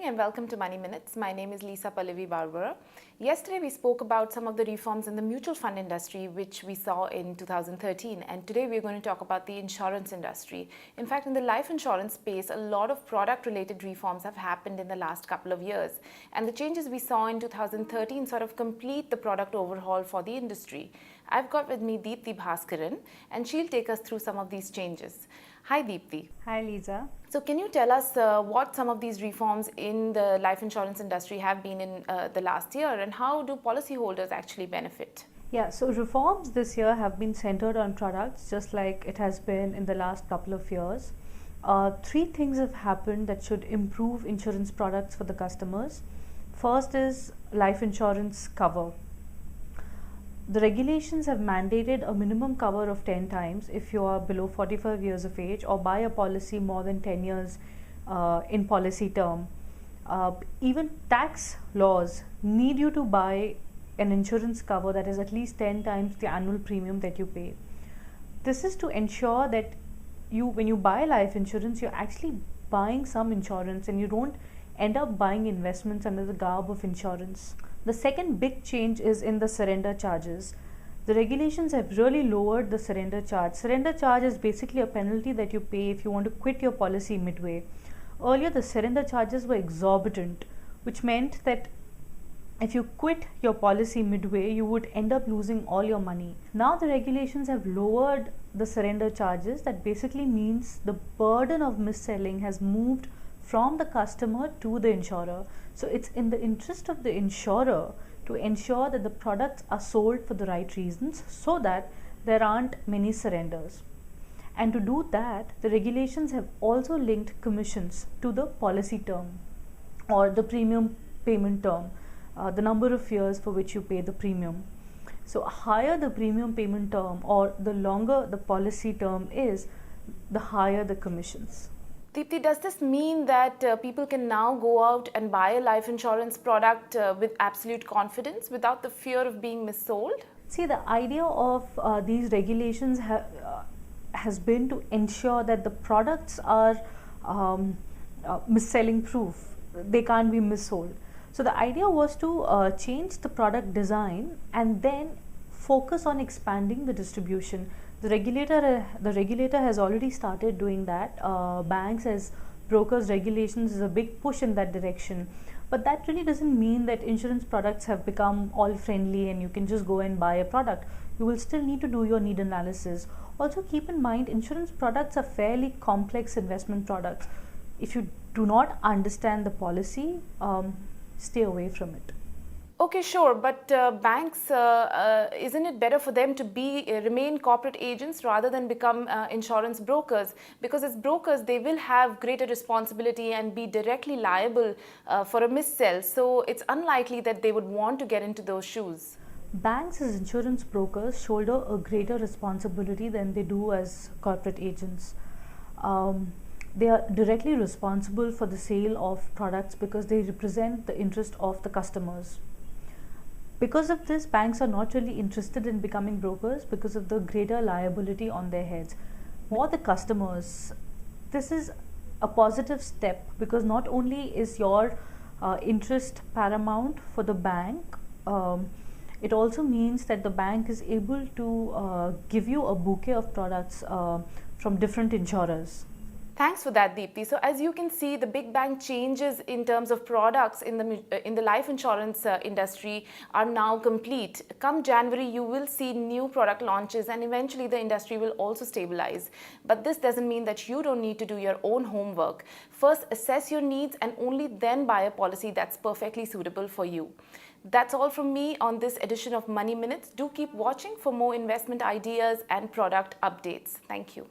and welcome to Money Minutes. My name is Lisa Pallavi Barbara. Yesterday we spoke about some of the reforms in the mutual fund industry which we saw in 2013, and today we're going to talk about the insurance industry. In fact, in the life insurance space, a lot of product related reforms have happened in the last couple of years, and the changes we saw in 2013 sort of complete the product overhaul for the industry. I've got with me Deepti Bhaskaran, and she'll take us through some of these changes. Hi Deepti. Hi Lisa. So can you tell us what some of these reforms in the life insurance industry have been in the last year, and how do policyholders actually benefit? Yeah, so reforms this year have been centered on products just like it has been in the last couple of years. Three things have happened that should improve insurance products for the customers. First is life insurance cover. The regulations have mandated a minimum cover of 10 times if you are below 45 years of age or buy a policy more than 10 years in policy term. Even tax laws need you to buy an insurance cover that is at least 10 times the annual premium that you pay. This is to ensure that when you buy life insurance, you're actually buying some insurance and you don't end up buying investments under the garb of insurance. The second big change is in the surrender charges. The regulations have really lowered the surrender charge. Surrender charge is basically a penalty that you pay if you want to quit your policy midway. Earlier, the surrender charges were exorbitant, which meant that if you quit your policy midway, you would end up losing all your money. Now the regulations have lowered the surrender charges. That basically means the burden of mis-selling has moved from the customer to the insurer. So it's in the interest of the insurer to ensure that the products are sold for the right reasons so that there aren't many surrenders. And to do that, the regulations have also linked commissions to the policy term or the premium payment term, the number of years for which you pay the premium. So higher the premium payment term or the longer the policy term is, the higher the commissions. Deepti, does this mean that people can now go out and buy a life insurance product with absolute confidence without the fear of being missold? See, the idea of these regulations has been to ensure that the products are mis-selling proof. They can't be missold. So the idea was to change the product design and then focus on expanding the distribution. The regulator has already started doing that. Banks as brokers regulations is a big push in that direction. But that really doesn't mean that insurance products have become all friendly and you can just go and buy a product. You will still need to do your need analysis. Also keep in mind, insurance products are fairly complex investment products. If you do not understand the policy, stay away from it. Okay, sure, but banks, isn't it better for them to remain corporate agents rather than become insurance brokers? Because as brokers, they will have greater responsibility and be directly liable for a mis-sell. So it's unlikely that they would want to get into those shoes. Banks as insurance brokers shoulder a greater responsibility than they do as corporate agents. They are directly responsible for the sale of products because they represent the interest of the customers. Because of this, banks are not really interested in becoming brokers because of the greater liability on their heads. For the customers, this is a positive step because not only is your interest paramount for the bank, it also means that the bank is able to give you a bouquet of products from different insurers. Thanks for that, Deepti. So as you can see, the big bang changes in terms of products in the life insurance industry are now complete. Come January, you will see new product launches and eventually the industry will also stabilize. But this doesn't mean that you don't need to do your own homework. First, assess your needs and only then buy a policy that's perfectly suitable for you. That's all from me on this edition of Money Minutes. Do keep watching for more investment ideas and product updates. Thank you.